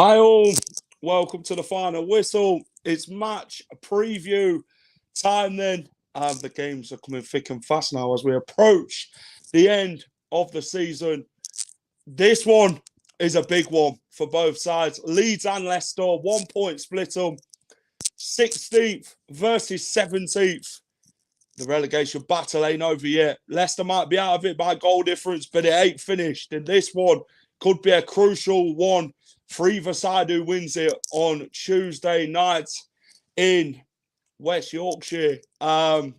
Hi all, welcome to the final whistle. It's match preview time then. The games are coming thick and fast now as we approach the end of the season. This one is a big one for both sides. Leeds and Leicester, 1 point split them. 16th versus 17th. The relegation battle ain't over yet. Leicester might be out of it by goal difference, but it ain't finished. And this one could be a crucial one for either side who wins it on Tuesday night in West Yorkshire. A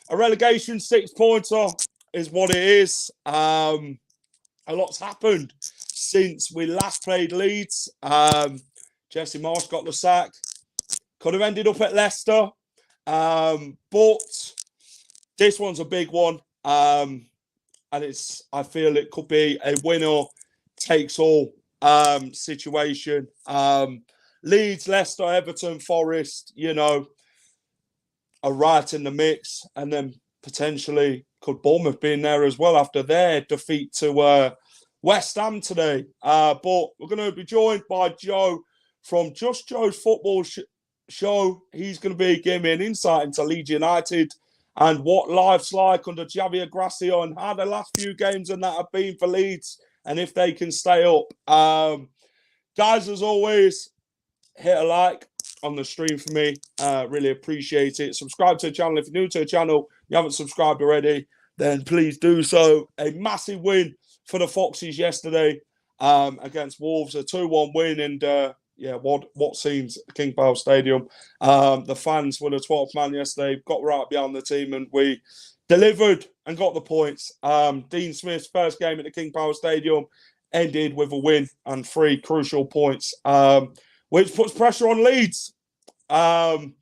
relegation 6-pointer is what it is. A lot's happened since we last played Leeds. Jesse Marsh got the sack. Could have ended up at Leicester. But this one's a big one. And I feel it could be a winner takes all situation. Leeds, Leicester, Everton, Forest, are right in the mix. And then potentially could Bournemouth be in there as well after their defeat to West Ham today. But we're going to be joined by Joe from Just Joe's Football Show. He's going to be giving me an insight into Leeds United and what life's like under Javier Gracia and how the last few games and that have been for Leeds and if they can stay up. Guys, as always, hit a like on the stream for me. Really appreciate it. Subscribe to the channel. If you're new to the channel, you haven't subscribed already, then please do so. A massive win for the Foxes yesterday against Wolves, a 2-1 win, and what seems King Power Stadium. The fans were the 12th man yesterday, got right behind the team, and we delivered and got the points. Dean Smith's first game at the King Power Stadium ended with a win and 3 crucial points, which puts pressure on Leeds. Let's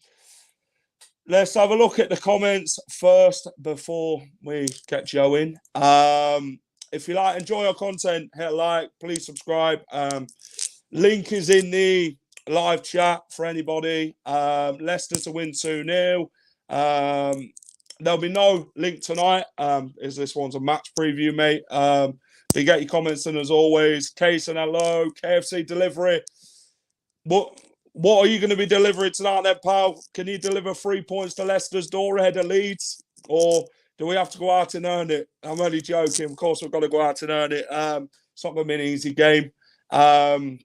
have a look at the comments first before we get Joe in. If you enjoy our content, hit a like, please subscribe. Link is in the live chat for anybody. Leicester to win 2-0. There'll be no link tonight, as this one's a match preview, mate. You get your comments in as always. Case and hello, KFC delivery. What are you going to be delivering tonight then, pal? Can you deliver 3 points to Leicester's door ahead of Leeds? Or do we have to go out and earn it? I'm only joking. Of course, we've got to go out and earn it. It's not going to be an easy game. Hi,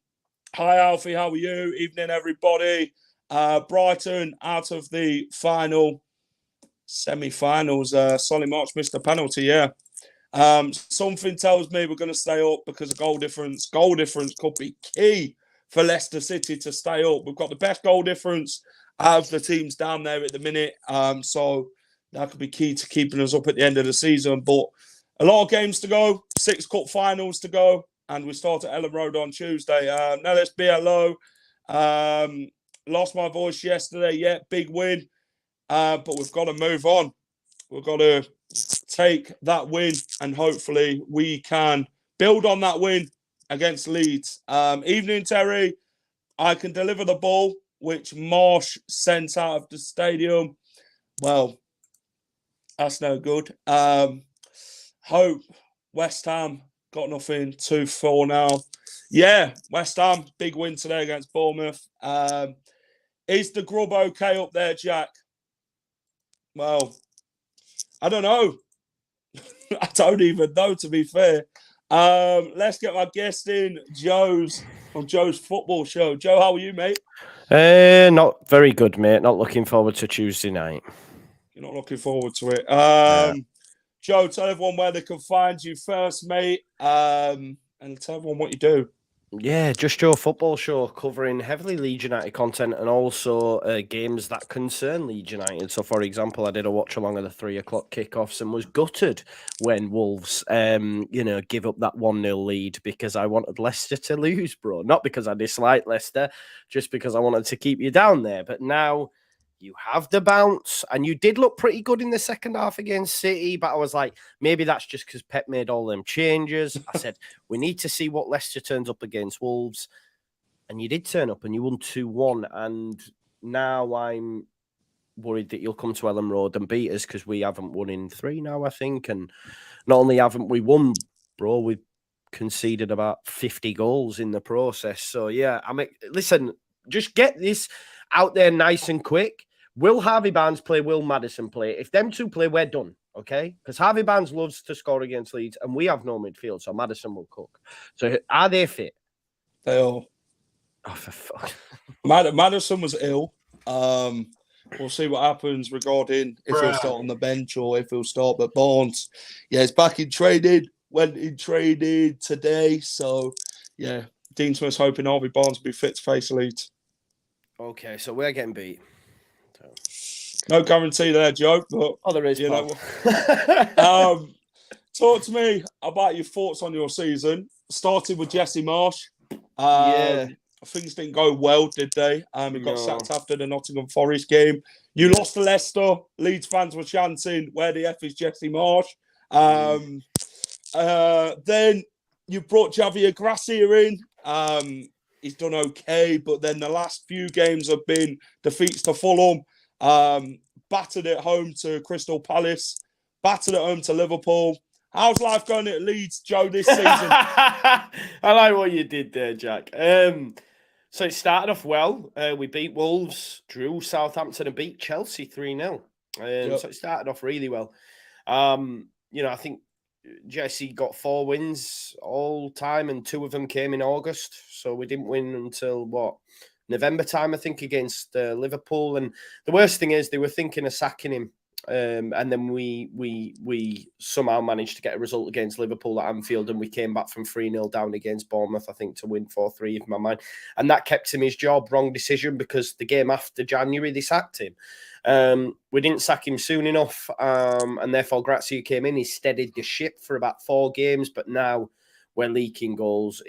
Alfie. How are you? Evening, everybody. Brighton out of the final semi-finals. Solly March missed a penalty, yeah. Something tells me we're going to stay up because of goal difference. Goal difference could be key for Leicester City to stay up. We've got the best goal difference out of the teams down there at the minute. So that could be key to keeping us up at the end of the season. But a lot of games to go, 6 cup finals to go, and we start at Elland Road on Tuesday. Now let's be hello. Lost my voice yesterday. Yeah, big win. But we've got to move on. We've got to take that win and hopefully we can build on that win against Leeds. Evening, Terry. I can deliver the ball, which Marsh sent out of the stadium. Well, that's no good. Hope West Ham got nothing. 2-4 now. Yeah, West Ham, big win today against Bournemouth. Is the grub okay up there, Jack? Well, I don't know. I don't even know, to be fair. Let's get my guest in, from Joe's Football Show. Joe, how are you, mate? Not very good, mate. Not looking forward to Tuesday night. You're not looking forward to it. Joe, tell everyone where they can find you first, mate, and tell everyone what you do. Yeah, Just Joe Football Show, covering heavily Leeds United content and also games that concern Leeds United. So, for example, I did a watch along of the 3 o'clock kickoffs and was gutted when Wolves, give up that 1-0 lead because I wanted Leicester to lose, bro. Not because I dislike Leicester, just because I wanted to keep you down there. But now you have the bounce, and you did look pretty good in the second half against City, but I was like, maybe that's just because Pep made all them changes. I said, we need to see what Leicester turns up against Wolves, and you did turn up, and you won 2-1, and now I'm worried that you'll come to Elland Road and beat us because we haven't won in 3 now, I think, and not only haven't we won, bro, we've conceded about 50 goals in the process. So, yeah, listen, just get this out there nice and quick. Will Harvey Barnes play? Will Maddison play? If them two play, we're done, okay? Because Harvey Barnes loves to score against Leeds, and we have no midfield, so Maddison will cook. So, are they fit? They are. Oh, for fuck. Maddison was ill. We'll see what happens regarding if he'll start on the bench or if he'll start. But Barnes, yeah, he's back in training. Went in training today. So, yeah, Dean Smith's hoping Harvey Barnes will be fit to face Leeds. Okay, so we're getting beat. No guarantee there, Joe. But there is. You know, talk to me about your thoughts on your season. Started with Jesse Marsh. Things didn't go well, did they? He got sacked after the Nottingham Forest game. You lost to Leicester. Leeds fans were chanting, "Where the F is Jesse Marsh?" Then you brought Javier Gracia in. He's done okay, but then the last few games have been defeats to Fulham, battered at home to Crystal Palace, battered at home to Liverpool. How's life going at Leeds, Joe, this season? I like what you did there, Jack. So it started off well. We beat Wolves, drew Southampton and beat Chelsea 3-0. So it started off really well. I think Jesse got 4 wins all time and 2 of them came in August. So we didn't win until, November time, I think, against Liverpool. And the worst thing is they were thinking of sacking him. And then we somehow managed to get a result against Liverpool at Anfield, and we came back from 3-0 down against Bournemouth, I think, to win 4-3, in my mind. And that kept him his job. Wrong decision, because the game after January, they sacked him. We didn't sack him soon enough, and therefore Gracia came in. He steadied the ship for about 4 games, but now we're leaking goals.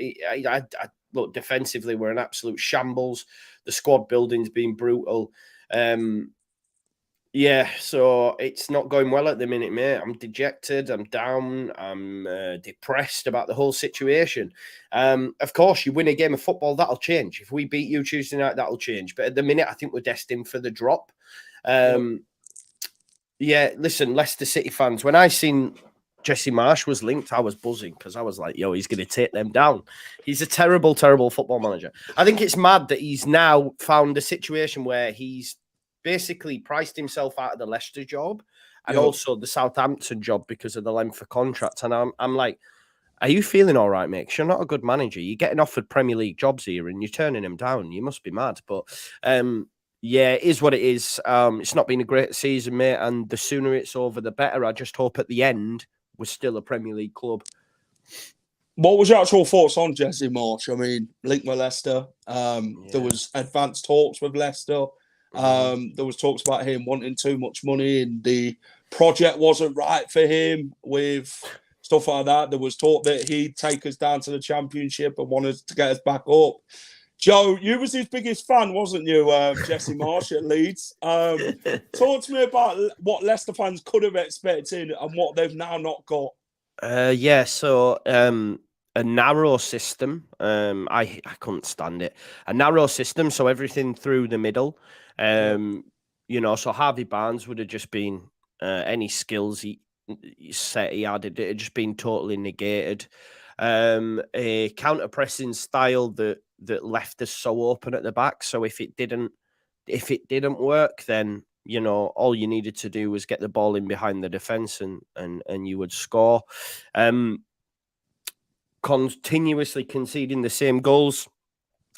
Look, defensively, we're an absolute shambles. The squad building's been brutal. So it's not going well at the minute, mate. I'm dejected. I'm down. I'm depressed about the whole situation. Of course, you win a game of football, that'll change. If we beat you Tuesday night, that'll change. But at the minute, I think we're destined for the drop. Listen, Leicester City fans, when I seen Jesse Marsh was linked, I was buzzing, because I was like, he's going to take them down. He's a terrible, terrible football manager. I think it's mad that he's now found a situation where he's basically priced himself out of the Leicester job and also the Southampton job because of the length of contract. And I'm like, are you feeling all right, mate? 'Cause you're not a good manager. You're getting offered Premier League jobs here and you're turning them down. You must be mad. But it is what it is. It's not been a great season, mate. And the sooner it's over, the better. I just hope at the end we're still a Premier League club. What was your actual thoughts on Jesse Marsh? I mean, linked with Leicester. There was advanced talks with Leicester. There was talks about him wanting too much money and the project wasn't right for him with stuff like that. There was talk that he'd take us down to the Championship and wanted to get us back up. Joe, you was his biggest fan, wasn't you, Jesse Marsh at Leeds? Talk to me about what Leicester fans could have expected and what they've now not got. A narrow system. I couldn't stand it. A narrow system, so everything through the middle. So Harvey Barnes would have just been any skills he had, it had just been totally negated. A counter-pressing style that left us so open at the back. So if it didn't work, then all you needed to do was get the ball in behind the defence and you would score. Continuously conceding the same goals,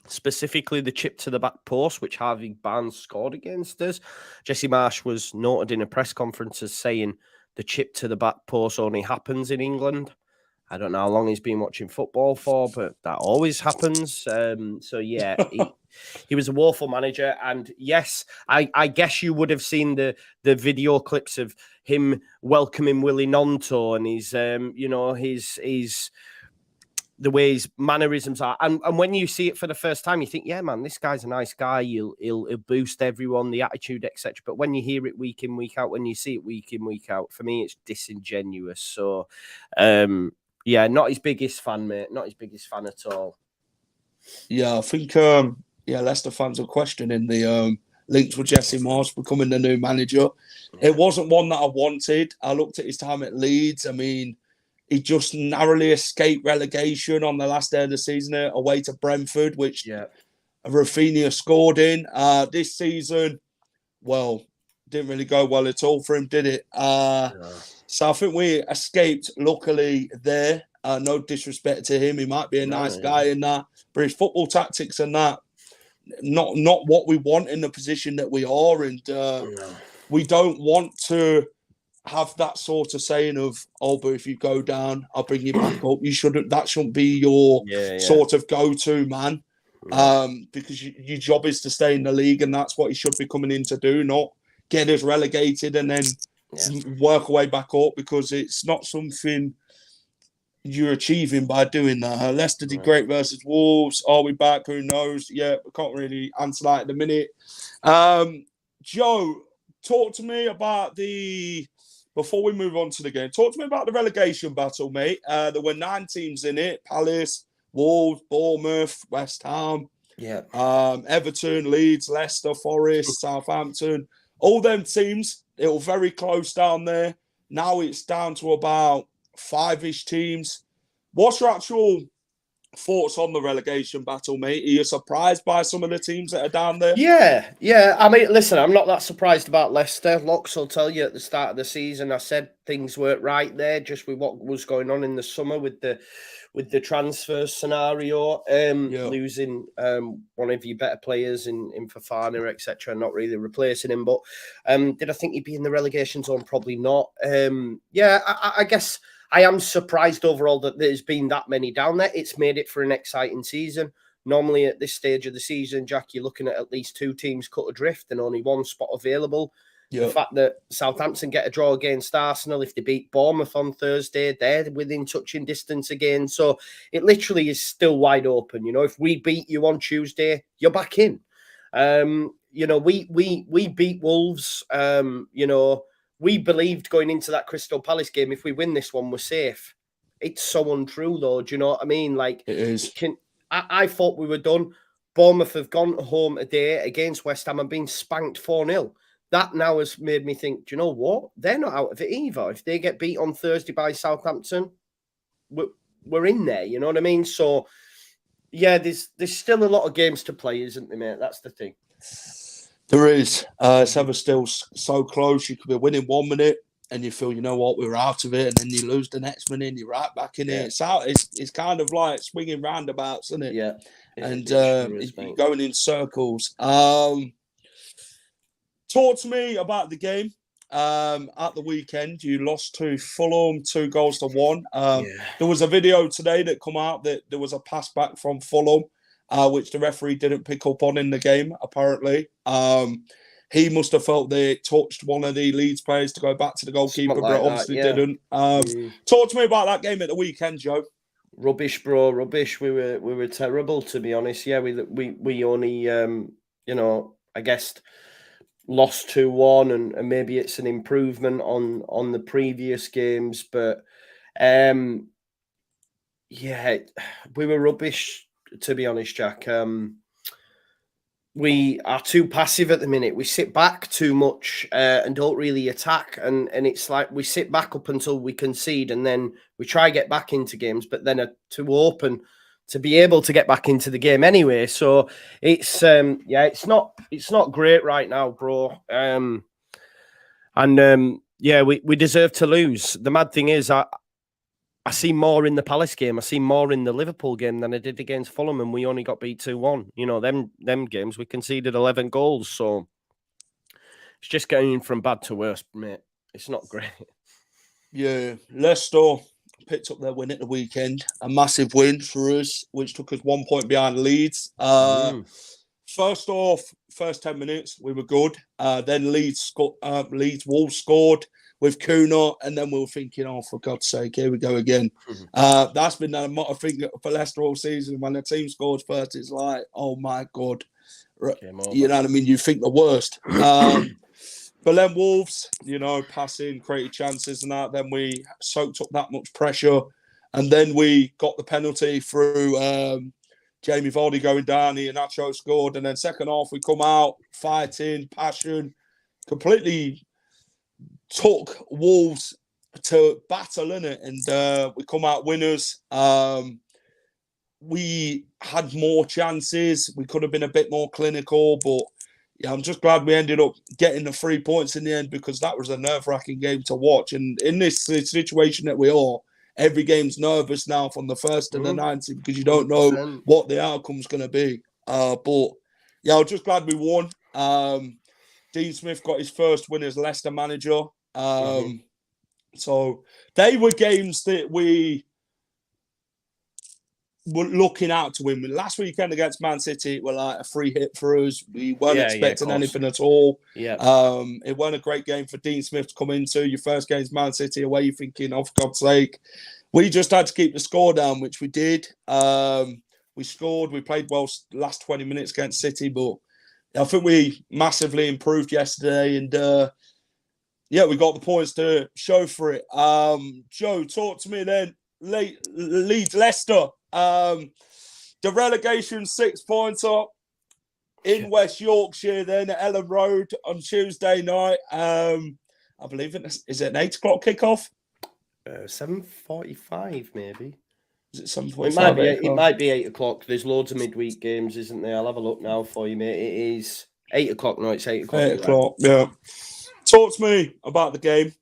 specifically the chip to the back post, which Harvey Barnes scored against us. Jesse Marsh was noted in a press conference as saying the chip to the back post only happens in England. I don't know how long he's been watching football for, but that always happens. He was a woeful manager. And yes, I guess you would have seen the video clips of him welcoming Willie Gnonto and his the way his mannerisms are. And when you see it for the first time, you think, yeah, man, this guy's a nice guy. He'll boost everyone, the attitude, etc. But when you hear it week in, week out, when you see it week in, week out, for me, it's disingenuous. So, not his biggest fan, mate. Not his biggest fan at all. Yeah, I think, Leicester fans are questioning the links with Jesse Marsh becoming the new manager. It wasn't one that I wanted. I looked at his time at Leeds. I mean, he just narrowly escaped relegation on the last day of the season away to Brentford, which Rafinha scored in. This season, well, didn't really go well at all for him, did it? So I think we escaped luckily there. No disrespect to him. He might be a nice guy in that, but his football tactics and that, not what we want in the position that we are. And we don't want to have that sort of saying of, oh, but if you go down, I'll bring you back up. That shouldn't be your sort of go-to man. Because your job is to stay in the league, and that's what he should be coming in to do, not get us relegated and then work our way back up, because it's not something you're achieving by doing that. Leicester did great versus Wolves. Are we back? Who knows? Yeah, we can't really answer that at the minute. Joe, talk to me about before we move on to the game, talk to me about the relegation battle, mate. There were 9 teams in it: Palace, Wolves, Bournemouth, West Ham, Everton, Leeds, Leicester, Forest, Southampton. All them teams, it was very close down there. Now it's down to about 5-ish teams. What's your actual thoughts on the relegation battle, mate? Are you surprised by some of the teams that are down there? Yeah. I mean, listen, I'm not that surprised about Leicester. Locks will tell you at the start of the season, I said things weren't right there, just with what was going on in the summer with the transfer scenario, losing one of your better players in Fofana, etc., not really replacing him. But did I think he'd be in the relegation zone? Probably not. I guess I am surprised overall that there's been that many down there. It's made it for an exciting season. Normally at this stage of the season, Jack, you're looking at least 2 teams cut adrift and only 1 spot available. The fact that Southampton get a draw against Arsenal, if they beat Bournemouth on Thursday, they're within touching distance again. So it literally is still wide open. You know, if we beat you on Tuesday, you're back in. You know, we beat Wolves. You know, we believed going into that Crystal Palace game, if we win this one, we're safe. It's so untrue, though. Do you know what I mean? Like, it is. I thought we were done. Bournemouth have gone home today against West Ham and been spanked 4-0. That now has made me think, do you know what? They're not out of it either. If they get beat on Thursday by Southampton, we're in there. You know what I mean? So, yeah, there's still a lot of games to play, isn't there, mate? That's the thing. There is. It's ever still so close. You could be winning 1 minute and you feel, you know what, we're out of it. And then you lose the next minute and you're right back in it. It's kind of like swinging roundabouts, isn't it? Yeah. And you're going in circles. Talk to me about the game at the weekend. You lost to Fulham 2-1. There was a video today that come out that there was a pass back from Fulham, which the referee didn't pick up on in the game, apparently. He must have felt they touched one of the Leeds players to go back to the goalkeeper, but obviously didn't. Talk to me about that game at the weekend, Joe. Rubbish, bro. Rubbish. We were terrible, to be honest. Yeah, we only, you know, I guess lost 2-1, and maybe it's an improvement on the previous games, but yeah, we were rubbish, to be honest, Jack. We are too passive at the minute. We sit back too much and don't really attack. And it's like we sit back up until we concede, and then we try get back into games, but then are too open to be able to get back into the game anyway. So it's it's not great right now, bro. We deserve to lose. The mad thing is, I see more in the Palace game. I see more in the Liverpool game than I did against Fulham, and we only got beat 2-1. You know, them games, we conceded 11 goals. So it's just going from bad to worse, mate. It's not great. Yeah, Leicester picked up their win at the weekend. A massive win for us, which took us 1 point behind Leeds. First off, first 10 minutes, we were good. Then Leeds Wolves scored with Kuna, and then we were thinking, oh, for God's sake, here we go again. That's been a motto thing for Leicester all season. When the team scores first, it's like, oh my God. You know what I mean? You think the worst. But then Wolves, you know, passing, created chances and that. Then we soaked up that much pressure. And then we got the penalty through Jamie Vardy going down. Iheanacho scored. And then second half, we come out, fighting, passion, completely took Wolves to battle, innit? And we come out winners. We had more chances. We could have been a bit more clinical, but yeah, I'm just glad we ended up getting the 3 points in the end, because that was a nerve-wracking game to watch. And in this situation that we are, every game's nervous now from the 1st to the 90th, because you don't know 100%. what the outcome's going to be. But yeah, I'm just glad we won. Dean Smith got his first win as Leicester manager. So they were games that we were looking out to win. Last weekend against Man City, it were like a free hit for us. We weren't expecting anything at all. Yeah. It wasn't a great game for Dean Smith to come into. Your first game's Man City away, you're thinking, oh, for God's sake. We just had to keep the score down, which we did. We scored. We played well last 20 minutes against City, but I think we massively improved yesterday. And yeah, we got the points to show for it. Joe, talk to me then. Leeds Leicester. The relegation 6 points up in West Yorkshire, then at Elland Road on Tuesday night. I believe is it an 8 o'clock kickoff? 7:45 maybe. Is it 7:45? It might be 8 o'clock. There's loads of midweek games, isn't there? I'll have a look now for you, mate. It is 8 o'clock. No, it's 8 o'clock. 8 o'clock, yeah. Talk to me about the game.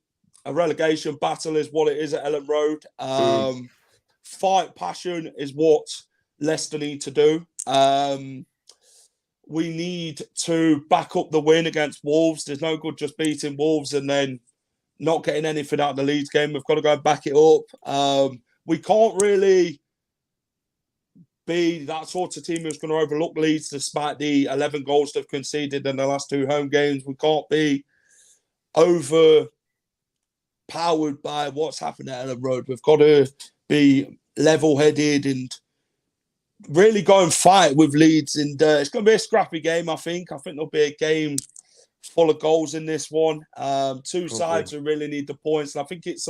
A relegation battle is what it is at Elland Road. Fight, passion is what Leicester need to do. We need to back up the win against Wolves. There's no good just beating Wolves and then not getting anything out of the Leeds game. We've got to go and back it up. We can't really be that sort of team who's going to overlook Leeds despite the 11 goals they've conceded in the last 2 home games. We can't be overpowered by what's happened at Elland Road. We've got to be level-headed and really go and fight with Leeds. And it's going to be a scrappy game, I think. I think there'll be a game full of goals in this one. Two sides who really need the points. And I think it's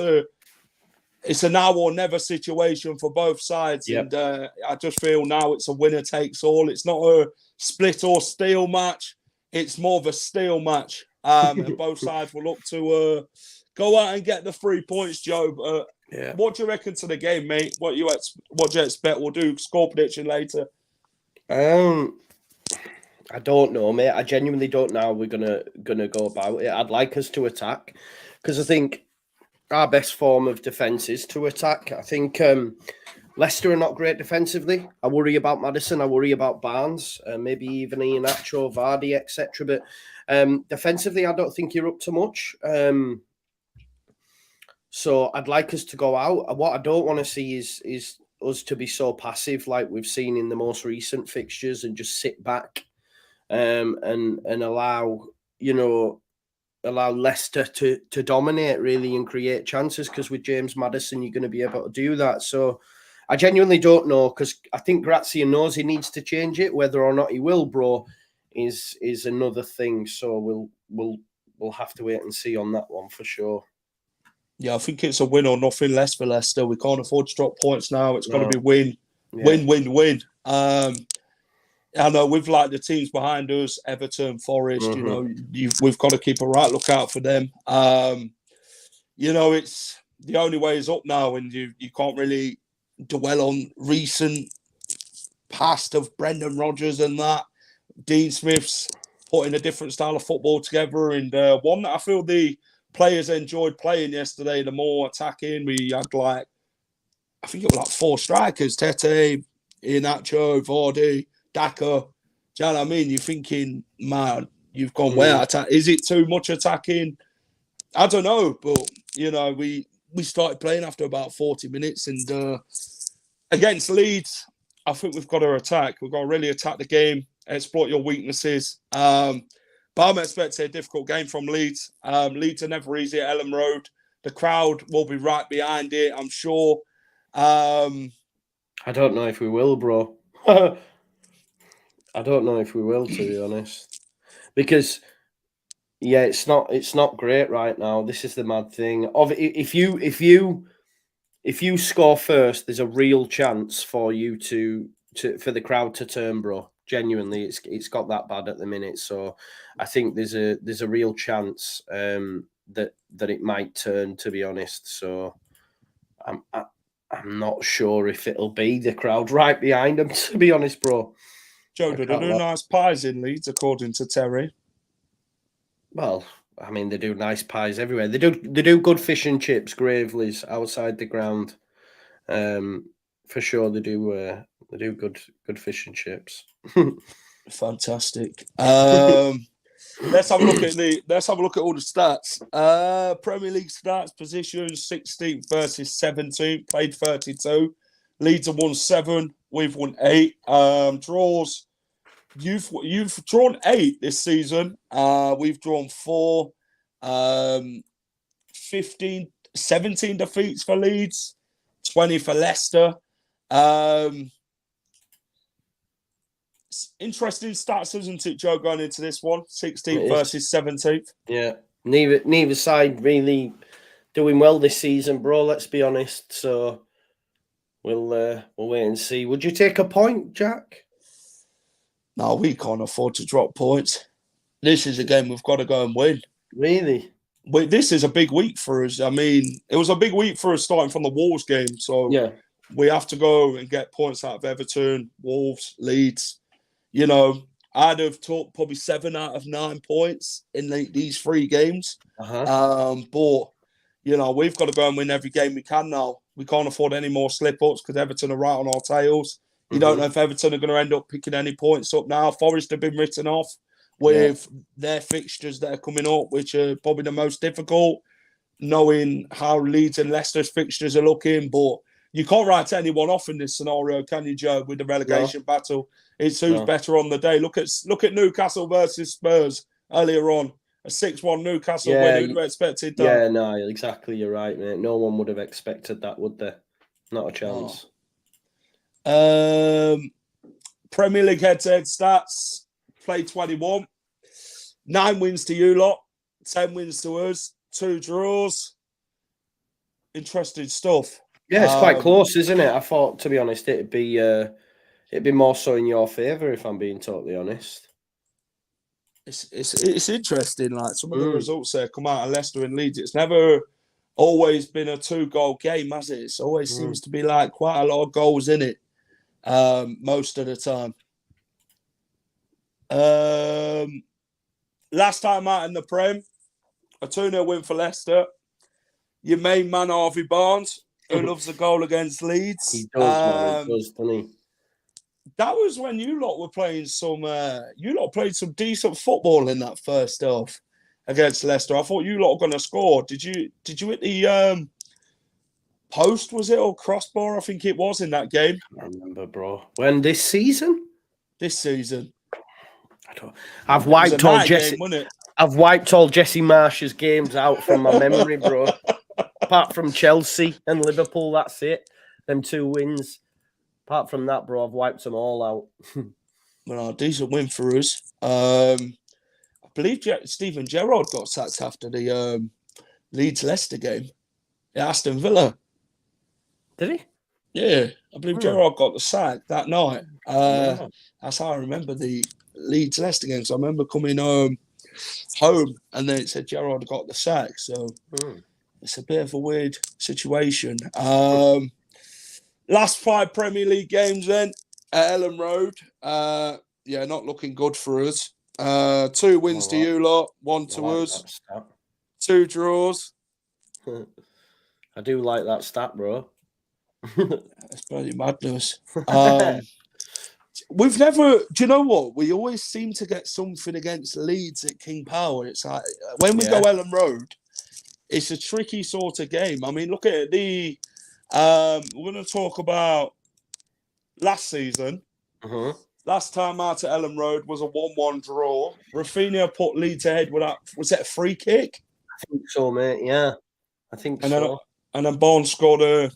a now or never situation for both sides. Yep. And I just feel now it's a winner takes all. It's not a split or steal match. It's more of a steal match. And both sides will look to go out and get the 3 points, Joe. Yeah. What do you reckon to the game, mate? What do you expect? We'll do score prediction later. I don't know, mate. I genuinely don't know how we're gonna go about it. I'd like us to attack because I think our best form of defence is to attack. I think Leicester are not great defensively. I worry about Maddison. I worry about Barnes, maybe even Iheanacho, Vardy, etc. But defensively, I don't think you're up to much. So I'd like us to go out. What I don't want to see is us to be so passive like we've seen in the most recent fixtures and just sit back and allow Leicester to dominate really and create chances, because with James Maddison, you're going to be able to do that. So I genuinely don't know, because I think Grazia knows he needs to change it. Whether or not he will, bro, is another thing. So we'll have to wait and see on that one for sure. Yeah, I think it's a win or nothing less for Leicester. We can't afford to drop points now. It's got to be win. I know with like the teams behind us, Everton, Forest, we've got to keep a right lookout for them. It's the only way is up now, and you can't really dwell on recent past of Brendan Rodgers and that. Dean Smith's putting a different style of football together, and one that I feel the players enjoyed playing yesterday. The more attacking, we had I think it was 4 strikers: Tete, Iheanacho, Vardy, Daka. Do you know what I mean? You're thinking, man, you've gone where attack? Is it too much attacking? I don't know, but we started playing after about 40 minutes, and against Leeds, I think we've got to attack. We've got to really attack the game, exploit your weaknesses. But I'm expecting a difficult game from Leeds. Leeds are never easy at Elland Road. The crowd will be right behind it, I'm sure. I don't know if we will, bro. I don't know if we will, to be honest. Because, yeah, it's not great right now. This is the mad thing. If you score first, there's a real chance for you for the crowd to turn, bro. Genuinely, it's got that bad at the minute. So I think there's a real chance that it might turn, to be honest. So I'm not sure if it'll be the crowd right behind them, to be honest, bro. Joe, do they do nice pies in Leeds, according to Terry? Well, I mean, they do nice pies everywhere. They do good fish and chips, Gravely's outside the ground. For sure, they do good fish and chips. Fantastic. Let's have a look at all the stats. Premier League stats: positions 16th versus 17th. Played 32. Leeds have won 7. We've won 8. Draws. You've drawn 8 this season. We've drawn 4. 17 defeats for Leeds. 20 for Leicester. Interesting stats, isn't it, Joe, going into this one? 16th versus 17th. Yeah. Neither side really doing well this season, bro, let's be honest. So we'll wait and see. Would you take a point, Jack? No, we can't afford to drop points. This is a game we've got to go and win. Really? This is a big week for us. I mean, it was a big week for us starting from the Wolves game. So yeah, we have to go and get points out of Everton, Wolves, Leeds. You know, I'd have took probably 7 out of 9 points in these 3 games. But, you know, we've got to go and win every game we can now. We can't afford any more slip-ups because Everton are right on our tails. You don't know if Everton are going to end up picking any points up now. Forest have been written off with their fixtures that are coming up, which are probably the most difficult, knowing how Leeds and Leicester's fixtures are looking. But you can't write anyone off in this scenario, can you, Joe, with the relegation battle? It's who's better on the day. Look at Newcastle versus Spurs earlier on. A 6-1 Newcastle win. Who'd have expected that? Yeah, no, exactly. You're right, mate. No one would have expected that, would they? Not a chance. Premier League head-to-head stats. Played 21. 9 wins to you lot. 10 wins to us. 2 draws. Interesting stuff. Yeah, it's quite close, isn't it? I thought, to be honest, it'd be more so in your favour, if I'm being totally honest. It's interesting. Like some of the results there come out of Leicester and Leeds. It's never always been a 2-goal game, has it? It always seems to be like quite a lot of goals in it. Most of the time. Last time out in the Prem, a 2-0 win for Leicester. Your main man, Harvey Barnes, who loves a goal against Leeds. He does, man. He does, doesn't he? That was when you lot were playing you lot played some decent football in that first half against Leicester. I thought you lot were going to score. Did you hit the post, was it, or crossbar? I think it was in that game. I remember, bro. When this season? This season. I've wiped all Jesse. I've wiped all Jesse Marsh's games out from my memory, bro. Apart from Chelsea and Liverpool, that's it. Them 2 wins. Apart from that, bro, I've wiped them all out. Well, a decent win for us. I believe Steven Gerrard got sacked after the Leeds-Leicester game at Aston Villa. Did he? Yeah, I believe Gerrard got the sack that night. That's how I remember the Leeds-Leicester game. So I remember coming home and then it said Gerrard got the sack. So it's a bit of a weird situation. Last 5 Premier League games then at Elland Road. Not looking good for us. 2 wins to you lot, 1 to us. 2 draws. I do like that stat, bro. It's bloody madness. We've never, do you know what? We always seem to get something against Leeds at King Power. It's like when we go Elland Road, it's a tricky sort of game. I mean, look at the. We're going to talk about last season. Last time out at Elland Road was a 1-1 draw. Rafinha put Leeds ahead with that. Was it a free kick? I think so, mate. Yeah, I think so. And then Barnes scored a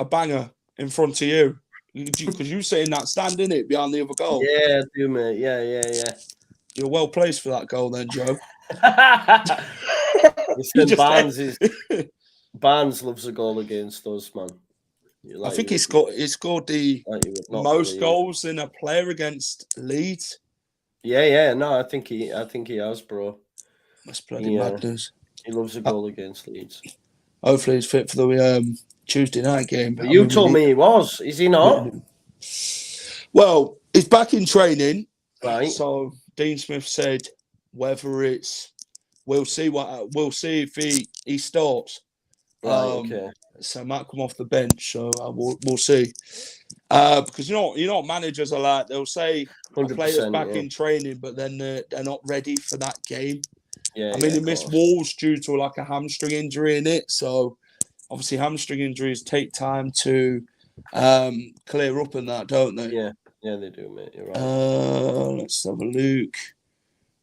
banger in front of you. Because you sit in that stand, innit, behind the other goal. Yeah, I do, mate. Yeah. You're well placed for that goal then, Joe. Barnes loves a goal against us, man. I think he scored the most goals in a player against Leeds. Yeah. No, I think he has, bro. That's bloody madness. He loves a goal against Leeds. Hopefully he's fit for the Tuesday night game. But you told me he was. Is he not? Well, he's back in training. Right. So Dean Smith said whether it's we'll see if he starts. Right, okay. So he might come off the bench. So we'll see. Because you know what managers are like. They'll say a player's back in training, but then they're not ready for that game. Yeah, I mean, he missed Wolves due to like a hamstring injury in it. So obviously hamstring injuries take time to clear up and that, don't they? Yeah, they do, mate. You're right. Let's have a look.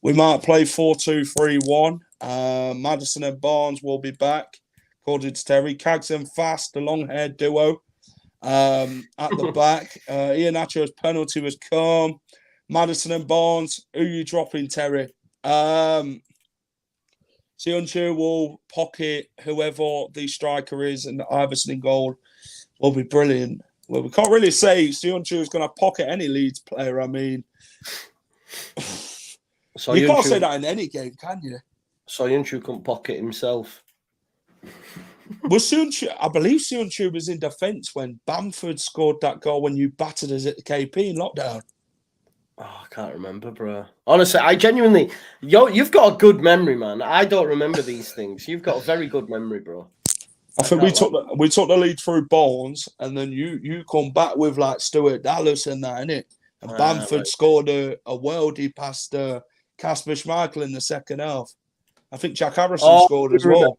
We might play 4-2-3-1. Maddison and Barnes will be back, according to Terry. Cags and Fast, the long-haired duo, at the back. Ian Acho's penalty was calm. Maddison and Barnes, who are you dropping, Terry? Sionchu will pocket whoever the striker is, and Iverson in goal will be brilliant. Well, we can't really say Sionchu is going to pocket any Leeds player. I mean, you can't say that in any game, can you? Sionchu couldn't pocket himself. Well, I believe Sionchu was in defence when Bamford scored that goal when you battered us at the KP in lockdown. Oh, I can't remember, bro. Honestly, I genuinely... You've got a good memory, man. I don't remember these things. You've got a very good memory, bro. I think we took the lead through Barnes, and then you come back with like Stuart Dallas and that, innit? And Bamford scored a worldie past Casper Schmeichel in the second half. I think Jack Harrison scored as well.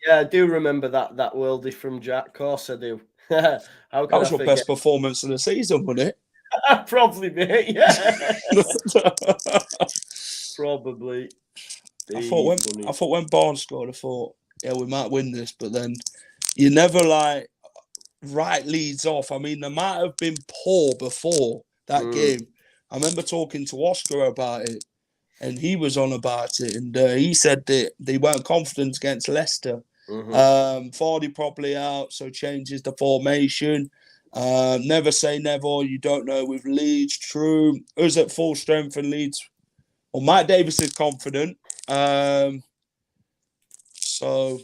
Yeah, I do remember that worldie from Jack. Of course I do. That was your best performance of the season, wasn't it? Probably, mate. Yeah. Probably. I thought when Barnes scored, I thought, yeah, we might win this, but then you never like write Leeds off. I mean, they might have been poor before that game. I remember talking to Oscar about it, and he was on about it, and he said that they weren't confident against Leicester. Vardy probably out, so changes the formation. Never say never. You don't know with Leeds. True. Us at full strength and Leeds. Well, Mike Davis is confident. So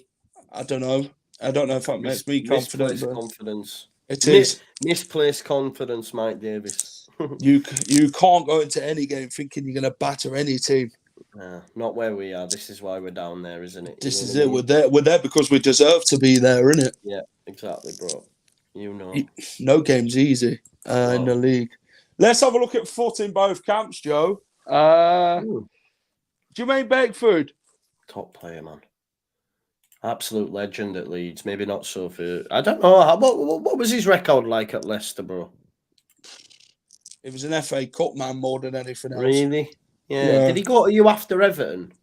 I don't know. I don't know if that makes me confident. Misplaced confidence. It is misplaced confidence, Mike Davis. You can't go into any game thinking you're going to batter any team. Not where we are. This is why we're down there, isn't it? This is it. We're there because we deserve to be there, isn't it? Yeah, exactly, bro. You know. No game's easy in the league. Let's have a look at foot in both camps, Joe. Jermaine Beckford. Top player, man. Absolute legend at Leeds. Maybe not so for... I don't know. What was his record like at Leicester, bro? It was an FA Cup man more than anything else. Really? Yeah. Did he go to you after Everton?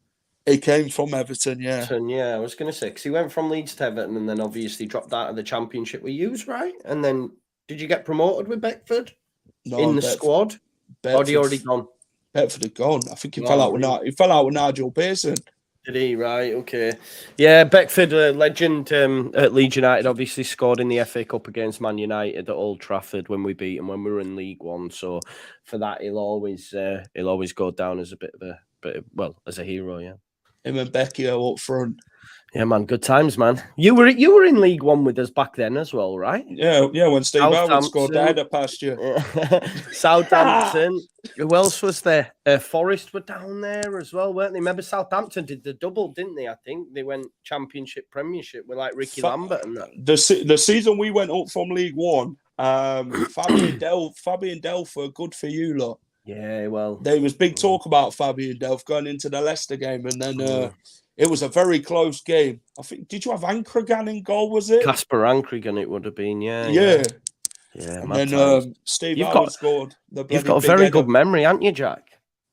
He came from Everton, yeah. Yeah, I was going to say, because he went from Leeds to Everton and then obviously dropped out of the Championship with you, right? And then, did you get promoted with Beckford? No, in the squad? Or had he already gone? Beckford had gone. I think he fell out with Nigel Pearson. Did he? Right, okay. Yeah, Beckford, a legend at Leeds United, obviously scored in the FA Cup against Man United at Old Trafford when we beat him when we were in League One. So for that, he'll always go down as a bit of as a hero, yeah. Him and Becky are up front. Yeah, man, good times, man. You were in League One with us back then as well, right? Yeah. When Steve Howard scored the header past you. Southampton. Who else was there? Forest were down there as well, weren't they? Remember Southampton did the double, didn't they? I think they went Championship, Premiership with like Ricky Lambert and that. The season we went up from League One, Fabian Delph were good for you lot. Yeah, well, there was big talk about Fabian Delph going into the Leicester game, and then it was a very close game. I think, did you have Ankregan in goal, was it? Casper Ankregan, it would have been, yeah. Yeah. And then Steve Howard scored. You've got a very good memory, haven't you, Jack?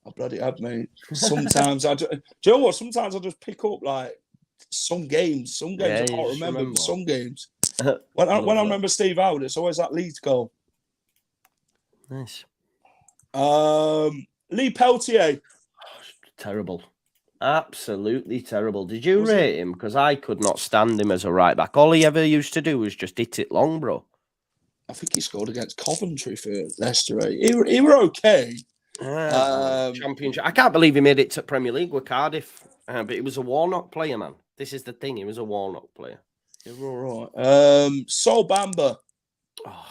I bloody have, mate. Sometimes do you know what? Sometimes I just pick up like some games. Some games I can't remember, but some games. When I remember Steve Howard, it's always that Leeds goal. Nice. Lee Peltier. Terrible. Absolutely terrible. Did you rate him? Because I could not stand him as a right back. All he ever used to do was just hit it long, bro. I think he scored against Coventry for Leicester. He were okay. Championship. I can't believe he made it to Premier League with Cardiff. But he was a Warnock player, man. This is the thing. He was a Warnock player. You're all right. Sol Bamba. Oh,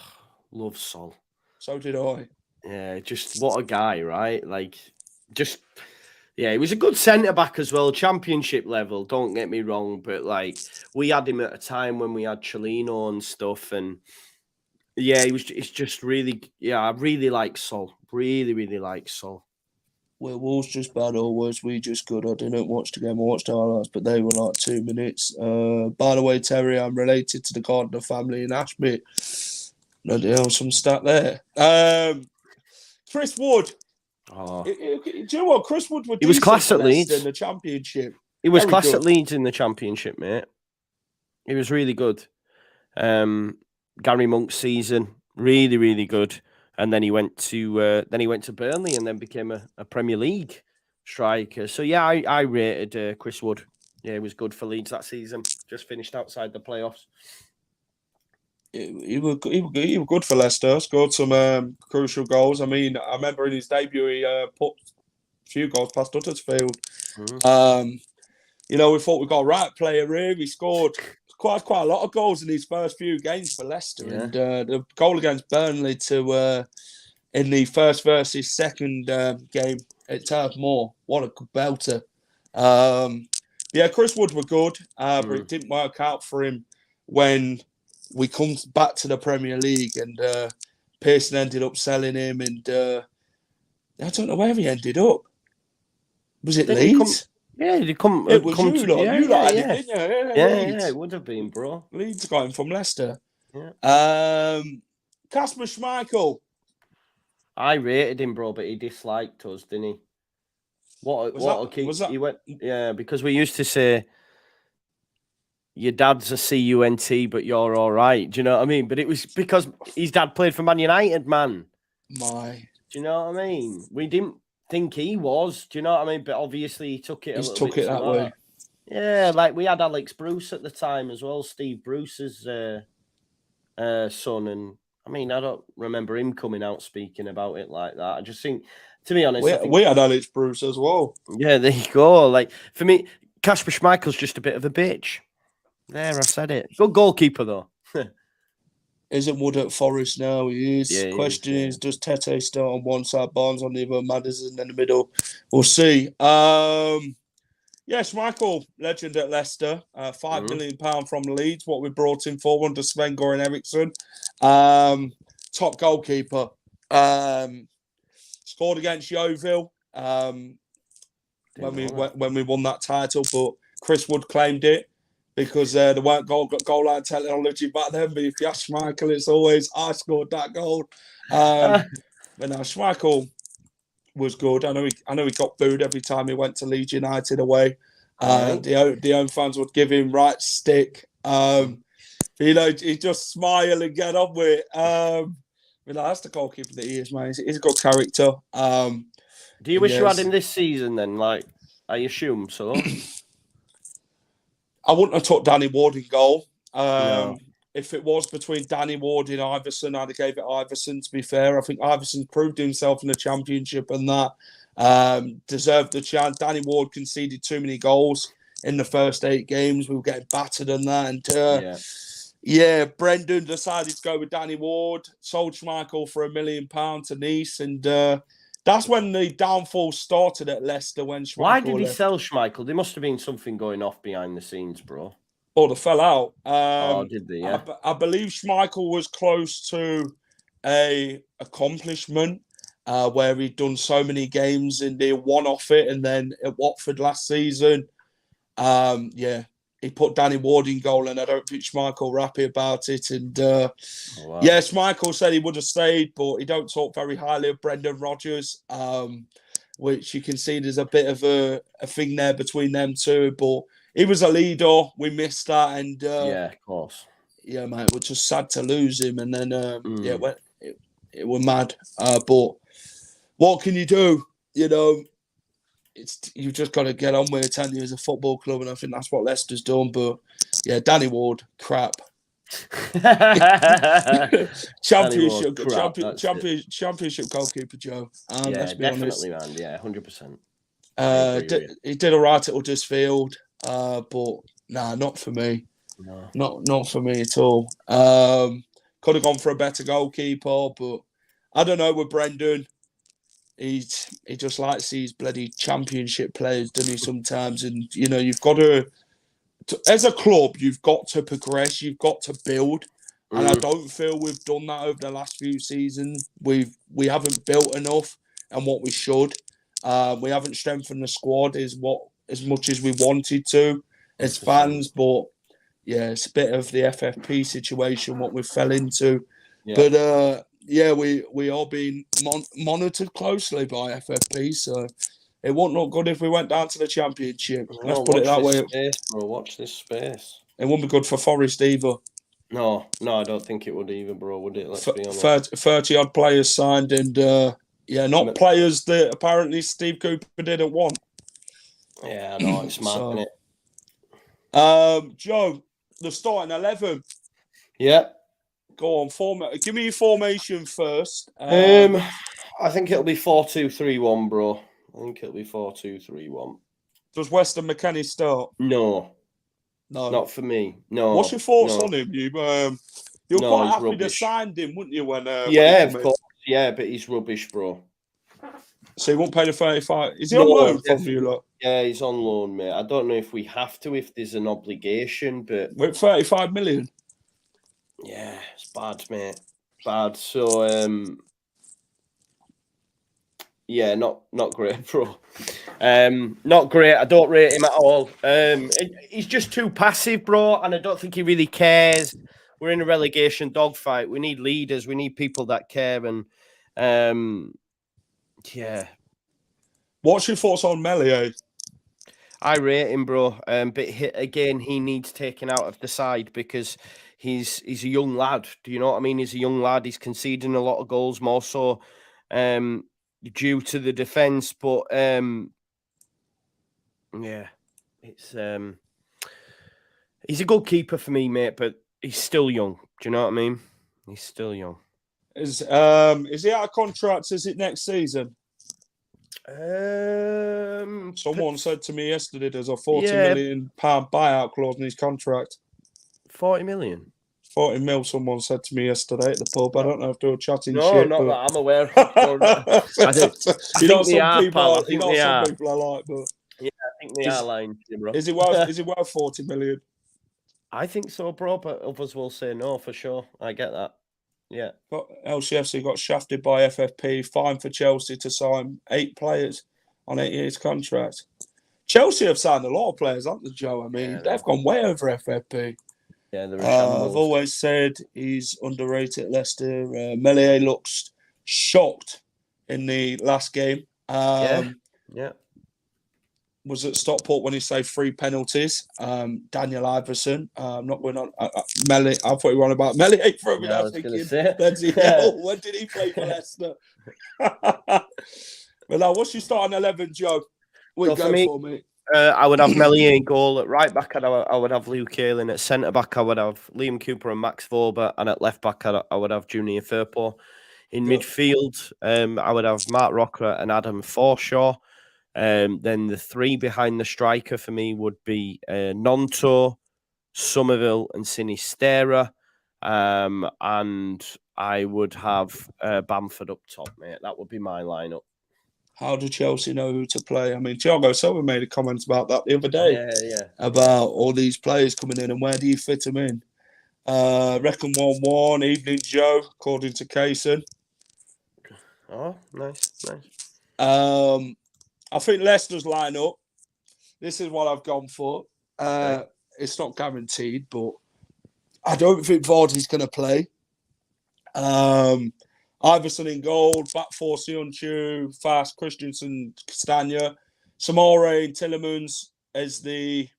love Sol. So did I. Yeah, just what a guy, right? Like, just yeah, he was a good centre back as well, championship level. Don't get me wrong, but like we had him at a time when we had Chelino and stuff, and yeah, it's just really, yeah, I really like Sol. Really like Sol. Were Wolves just bad or was we just good? I didn't watch the game. I watched the highlights, but they were like 2 minutes. By the way, Terry, I'm related to the Gardner family in Ashby. Bloody hell, some stat there. Chris Wood. Oh. Do you know what? Chris Wood He was class at Leeds in the Championship. He was class at Leeds in the Championship, mate. He was really good. Gary Monk's season, really good. And then he went to Burnley and then became a Premier League striker. So yeah, I rated Chris Wood. Yeah, he was good for Leeds that season. Just finished outside the playoffs. He was good for Leicester. Scored some crucial goals. I mean, I remember in his debut he put a few goals past Huddersfield. You know, we thought we got a right player here. He scored quite a lot of goals in his first few games for Leicester, and the goal against Burnley in the first versus second game at Turf Moor. What a good belter! Yeah, Chris Wood were good, but it didn't work out for him when we come back to the Premier League, and Pearson ended up selling him, and I don't know where he ended up. Was it Leeds? Yeah, he come. It was come you to, lot. yeah, You lot yeah, had it, didn't you? Yeah, it would have been, bro. Leeds got him from Leicester. Yeah. Casper Schmeichel. I rated him, bro, but he disliked us, didn't he? He went, yeah, because we used to say your dad's a CUNT, but you're all right. Do you know what I mean? But it was because his dad played for Man United, man. Do you know what I mean? We didn't think he was. Do you know what I mean? But obviously he took it. That way. Yeah, like we had Alex Bruce at the time as well. Steve Bruce's son, and I mean, I don't remember him coming out speaking about it like that. I just think, to be honest, we had Alex Bruce as well. Yeah, there you go. Like for me, Casper Schmeichel's just a bit of a bitch. There, I said it. Good goalkeeper though. Isn't Wood at Forest now? He is. Yeah, Question is, does Tete start on one side, Barnes on the other, Maddison in the middle? We'll see. Yes, Michael, legend at Leicester. £5 million from Leeds, what we brought in for under Sven-Goran Eriksson. Top goalkeeper. Scored against Yeovil when we won that title, but Chris Wood claimed it because there weren't goal line technology back then. But if you ask Schmeichel, it's always, I scored that goal. But now Schmeichel was good. I know he got booed every time he went to Leeds United away. The home fans would give him right stick. He just smile and get on with it. That's the goalkeeper that he is, man. He's a good character. Do you wish you had him this season then? Like, I assume so. I wouldn't have took Danny Ward in goal. No. If it was between Danny Ward and Iverson, I'd have gave it Iverson, to be fair. I think Iverson's proved himself in the Championship and that deserved the chance. Danny Ward conceded too many goals in the first 8 games. We were getting battered on that. And Brendan decided to go with Danny Ward, sold Schmeichel for £1 million to Nice. And that's when the downfall started at Leicester. Why did he sell Schmeichel? There must have been something going off behind the scenes, bro. Oh, they fell out. Did they? Yeah. I believe Schmeichel was close to a accomplishment where he'd done so many games and they won off it. And then at Watford last season, he put Danny Ward in goal, and I don't think Schmeichel were happy about it. And Schmeichel said he would have stayed, but he don't talk very highly of Brendan Rodgers, which you can see there's a bit of a thing there between them two. But he was a leader. We missed that, and of course. Yeah, mate, we're just sad to lose him. And then it was mad. But what can you do? You know, you've just got to get on with it, 10 years of football club, and I think that's what Leicester's done. But yeah, Danny Ward, crap. Championship goalkeeper, Joe. Let's be definitely, honest. Man. Yeah, 100%. He did all right at Huddersfield, but Nah, not for me. No. Not for me at all. Could have gone for a better goalkeeper, but I don't know with Brendan. He just likes these bloody championship players, doesn't he, sometimes? And, you've got to as a club, you've got to progress, you've got to build. And I don't feel we've done that over the last few seasons. We haven't built enough and what we should. We haven't strengthened the squad as much as we wanted to as fans, but yeah, it's a bit of the FFP situation what we fell into. Yeah. But we are being monitored closely by FFP, so it won't look good if we went down to the Championship. Let's put it that way. Watch this space. It won't be good for Forest either. No, I don't think it would either, bro, would it? Let's be honest. 30-odd players signed and, not players that apparently Steve Cooper didn't want. Yeah, I know, it's mad, isn't it? Joe, the starting 11. Yeah. Go on, give me your formation first. I think it'll be 4-2-3-1, bro. I think it'll be 4-2-3-1. Does Weston McKennie start? No, not for me. No. What's your thoughts on him? You're quite happy to sign him, wouldn't you? When of course. Yeah, but he's rubbish, bro. So he won't pay the 35. Is he on loan from you lot? Yeah, he's on loan, mate. I don't know if we have to, if there's an obligation, but with 35 million. Yeah, it's bad, mate. Bad. So yeah, not great, bro. Not great. I don't rate him at all. He's just too passive, bro, and I don't think he really cares. We're in a relegation dogfight. We need leaders. We need people that care. And yeah. What's your thoughts on Meslier? I rate him, bro. But again, he needs taken out of the side because he's a young lad. Do you know what I mean? He's a young lad. He's conceding a lot of goals, more so due to the defence. But yeah, it's he's a good keeper for me, mate. But he's still young. Do you know what I mean? He's still young. Is he out of contract? Is it next season? Someone said to me yesterday there's a £40 million buyout clause in his contract. 40 million? 40 mil, someone said to me yesterday at the pub. I don't know if they were chatting shit. No, not that I'm aware of. I think some people are like, but yeah, I think they are lying, bro. Is it worth 40 million? I think so, bro, but others will say no for sure. I get that. Yeah. But LCFC got shafted by FFP, fined for Chelsea to sign 8 players on 8 years contract. Chelsea have signed a lot of players, haven't they, Joe? I mean, they've gone way over FFP. Yeah, I've always said he's underrated at Leicester. Meslier looks shocked in the last game. Yeah. Was at Stockport when he saved 3 penalties. Daniel Iverson. Not going on. Meslier. I thought you were on about Meslier for a minute. I was thinking, when did he play for Leicester? But now, what's your starting 11, Joe? For me. I would have Meslier in goal. At right back, I would have Luke Ayling. At centre back, I would have Liam Cooper and Max Vorber. And at left back, I would have Junior Firpo. In midfield, I would have Mark Rocker and Adam Forshaw. Then the 3 behind the striker for me would be Nonto, Somerville, and Sinistera. And I would have Bamford up top, mate. That would be my lineup. How do Chelsea know who to play? I mean, Thiago Silva made a comment about that the other day. Yeah. About all these players coming in and where do you fit them in? Reckon 1-1, Evening Joe, according to Kaysen. Oh, nice. I think Leicester's lineup. This is what I've gone for. It's not guaranteed, but I don't think Vardy's going to play. Iverson in goal, back 4 Sionchu, Fast, Christensen, Castagna, Samore and Tillemans as the...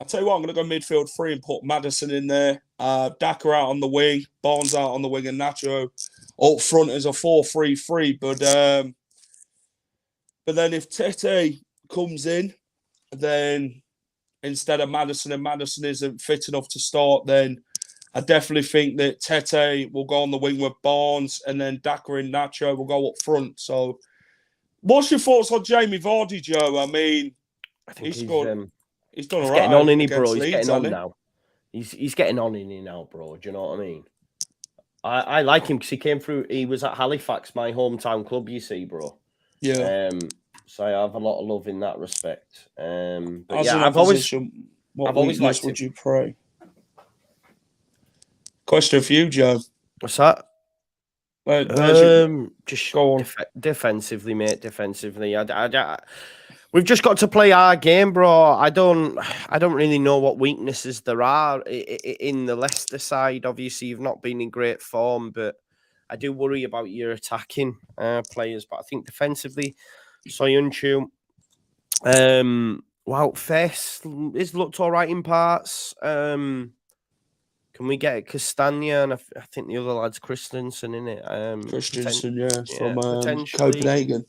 I'll tell you what, I'm going to go midfield 3 and put Maddison in there. Daka out on the wing, Barnes out on the wing, and Nacho up front as a 4-3-3. But then if Tete comes in, then instead of Maddison, and Maddison isn't fit enough to start, then I definitely think that Tete will go on the wing with Barnes, and then Daka and Nacho will go up front. So what's your thoughts on Jamie Vardy, Joe? I mean, I think He's done all He's right getting on in it, bro. against He's Leeds, getting on hasn't he? now. He's getting on in it now, bro. Do you know what I mean? I like him because he came through. He was at Halifax, my hometown club. You see, bro. Yeah. So I have a lot of love in that respect. But As yeah, an I've always opposition, what always weakness liked would him. you pray? Question for you, Joe. What's that? Just go on. defensively, mate. Defensively, we've just got to play our game, bro. I don't really know what weaknesses there are in the Leicester side. Obviously, you've not been in great form, but I do worry about your attacking players. But I think defensively, Soyuncu, Wout Fest has looked all right in parts. Can we get Castagna? And I think the other lad's Christensen, in it. Christensen, from potentially. Copenhagen.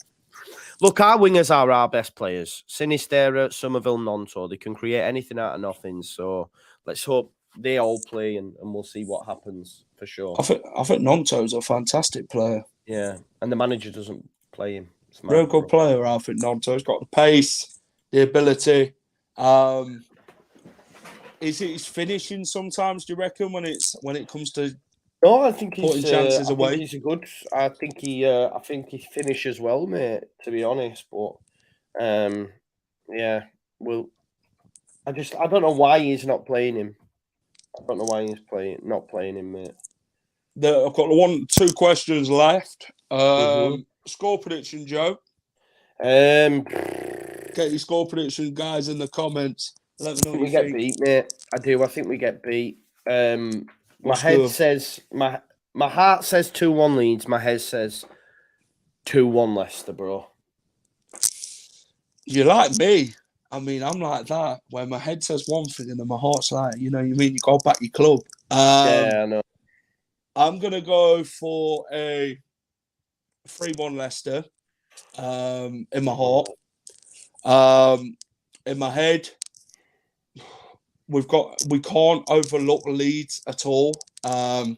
Look, our wingers are our best players. Sinistera, Somerville, Nonto. They can create anything out of nothing. So let's hope they all play, and we'll see what happens for sure. I think Nonto's a fantastic player. Yeah, and the manager doesn't play him. Real good player, I think Nonto's got the pace, the ability. Is it his finishing sometimes, do you reckon, when it comes to No, I think putting chances away? Think he's a good. I think he finishes well, mate. To be honest, but yeah. Well, I don't know why he's not playing him. I don't know why he's not playing him, mate. I've got 2 questions left. Score prediction, Joe. Get your score prediction, guys, in the comments. Let me know what you get think. Beat, mate. I do. I think we get beat. My head says my heart says 2-1 Leeds. My head says 2-1 Leicester, bro. You're like me. I mean, I'm like that, where my head says one thing and then my heart's like, you go back your club. Yeah, I know. I'm gonna go for a 3-1 Leicester. In my heart. In my head, we can't overlook Leeds at all. I'm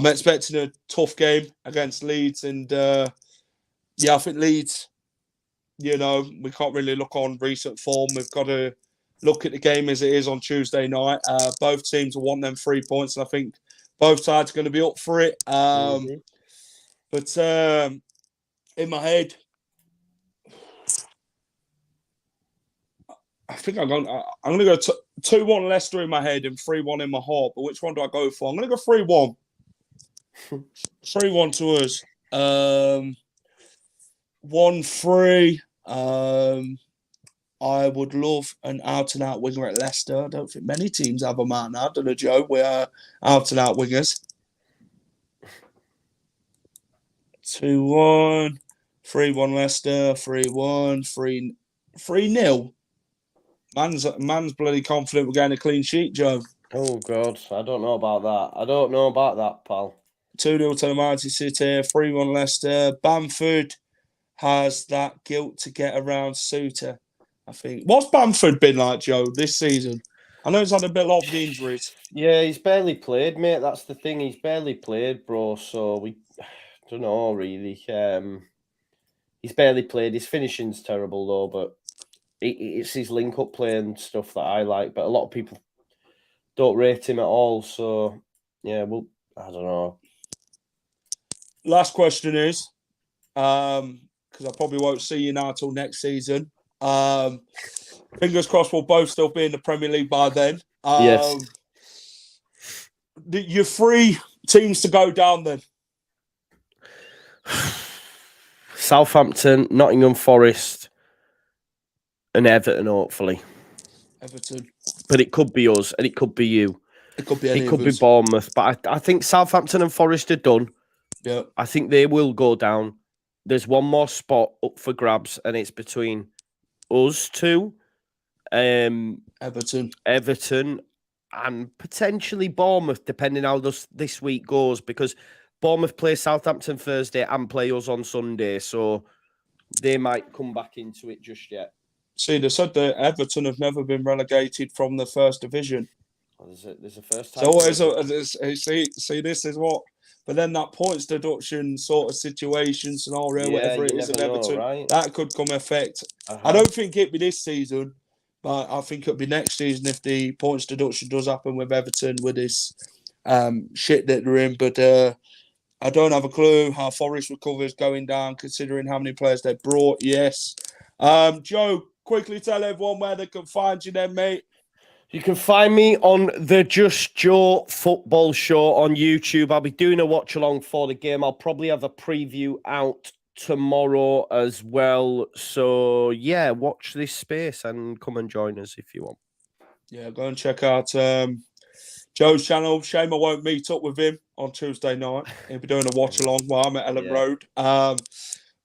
expecting a tough game against Leeds, and I think Leeds, we can't really look on recent form. We've got to look at the game as it is on Tuesday night. Both teams will want them 3 points, and I think both sides are going to be up for it. But in my head, I think I'm going to go 2-1 Leicester in my head and 3-1 in my heart. But which one do I go for? I'm going to go 3-1. 3-1 to us. 1-3. I would love an out-and-out winger at Leicester. I don't think many teams have a man now. I don't know, Joe. We are out-and-out wingers. 2-1. 3-1 Leicester. 3-1. 3-0. Man's bloody confident we're getting a clean sheet, Joe. Oh, God. I don't know about that. Pal. 2-0 to the Mighty City. 3-1 Leicester. Bamford has that guilt to get around Suter, I think. What's Bamford been like, Joe, this season? I know he's had a bit of injuries. Yeah, he's barely played, mate. That's the thing. He's barely played, bro. So we don't know, really. He's barely played. His finishing's terrible, though, but it's his link-up play and stuff that I like. But a lot of people don't rate him at all. So, yeah, well, I don't know. Last question is, because I probably won't see you now till next season. Fingers crossed we'll both still be in the Premier League by then. Yes. Your 3 teams to go down then? Southampton, Nottingham Forest, and Everton, hopefully. Everton. But it could be us, and it could be you. It could be It could be Bournemouth. But I think Southampton and Forest are done. Yeah. I think they will go down. There's one more spot up for grabs, and it's between us two, Everton, and potentially Bournemouth, depending how this week goes, because Bournemouth play Southampton Thursday and play us on Sunday, so they might come back into it just yet. See, they said that Everton have never been relegated from the first division. There's a first time. See, this is what. But then that points deduction sort of situation, scenario, whatever it is at Everton, right? That could come effect. I don't think it'd be this season, But I think it'll be next season if the points deduction does happen with Everton with this shit that they're in. But I don't have a clue how Forest recovery is going down, considering how many players they brought. Yes. Joe, quickly tell everyone where they can find you then, mate. You can find me on the Just Joe Football Show on YouTube. I'll be doing a watch along for the game. I'll probably have a preview out tomorrow as well. So, yeah, watch this space and come and join us if you want. Yeah, go and check out Joe's channel. Shame I won't meet up with him on Tuesday night. He'll be doing a watch along while I'm at Elland Road.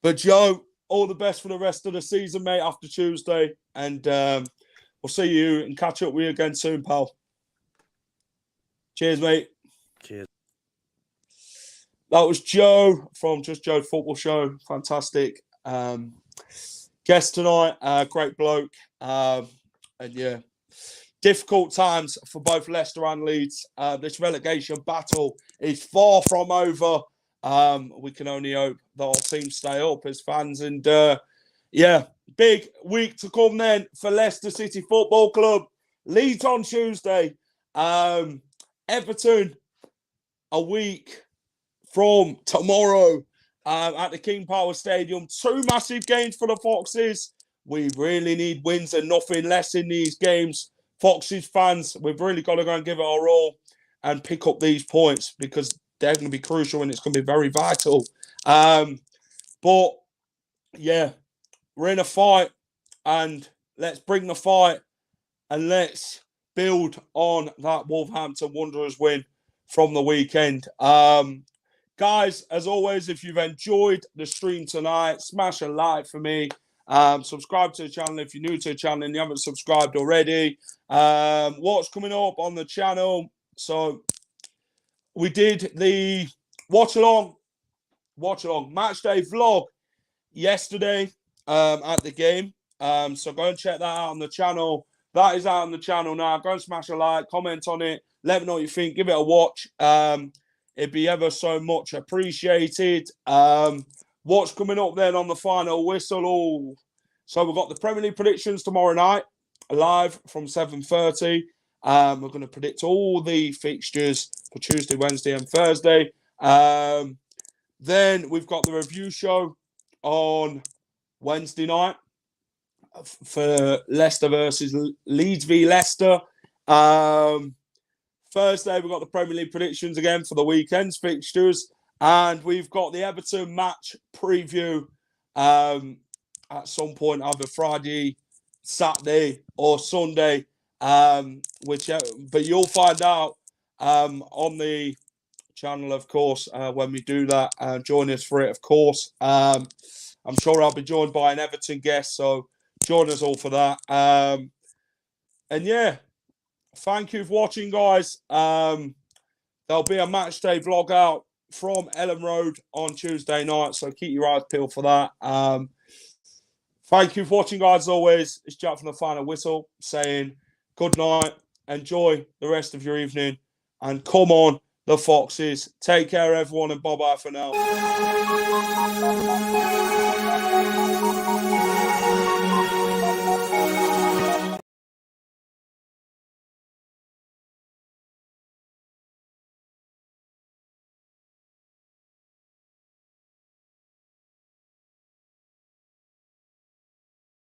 But Joe, all the best for the rest of the season, mate, after Tuesday. And we'll see you and catch up with you again soon, pal. Cheers, mate. Cheers. That was Joe from Just Joe Football Show. Fantastic. Guest tonight, great bloke. And yeah, difficult times for both Leicester and Leeds. This relegation battle is far from over. We can only hope that our team stay up as fans. And yeah, big week to come then for Leicester City Football Club. Leeds on Tuesday. Everton a week from tomorrow at the King Power Stadium. 2 massive games for the Foxes. We really need wins and nothing less in these games. Foxes fans, we've really got to go and give it our all and pick up these points because they're going to be crucial and it's going to be very vital. But yeah, we're in a fight and let's bring the fight and let's build on that Wolverhampton Wanderers win from the weekend. Guys, as always, if you've enjoyed the stream tonight, smash a like for me. Subscribe to the channel if you're new to the channel and you haven't subscribed already. What's coming up on the channel? So we did the watch along match day vlog yesterday at the game. So go and check that out on the channel. That is out on the channel now. Go and smash a like, comment on it, let me know what you think, give it a watch. It'd be ever so much appreciated. What's coming up then on the final whistle? Oh, so we've got the Premier League predictions tomorrow night, live from 7:30. We're going to predict all the fixtures for Tuesday, Wednesday, and Thursday. Then we've got the review show on Wednesday night for Leicester versus Leeds v Leicester. Thursday, we've got the Premier League predictions again for the weekend's fixtures. And we've got the Everton match preview at some point, either Friday, Saturday, or Sunday. But you'll find out on the channel, of course, when we do that. Join us for it, of course. I'm sure I'll be joined by an Everton guest, so join us all for that. And yeah, thank you for watching, guys. There'll be a match day vlog out from Elland Road on Tuesday night, so keep your eyes peeled for that. Thank you for watching, guys, as always. It's Jack from the Final Whistle saying good night, enjoy the rest of your evening, and come on, the Foxes. Take care, everyone, and bye-bye for now.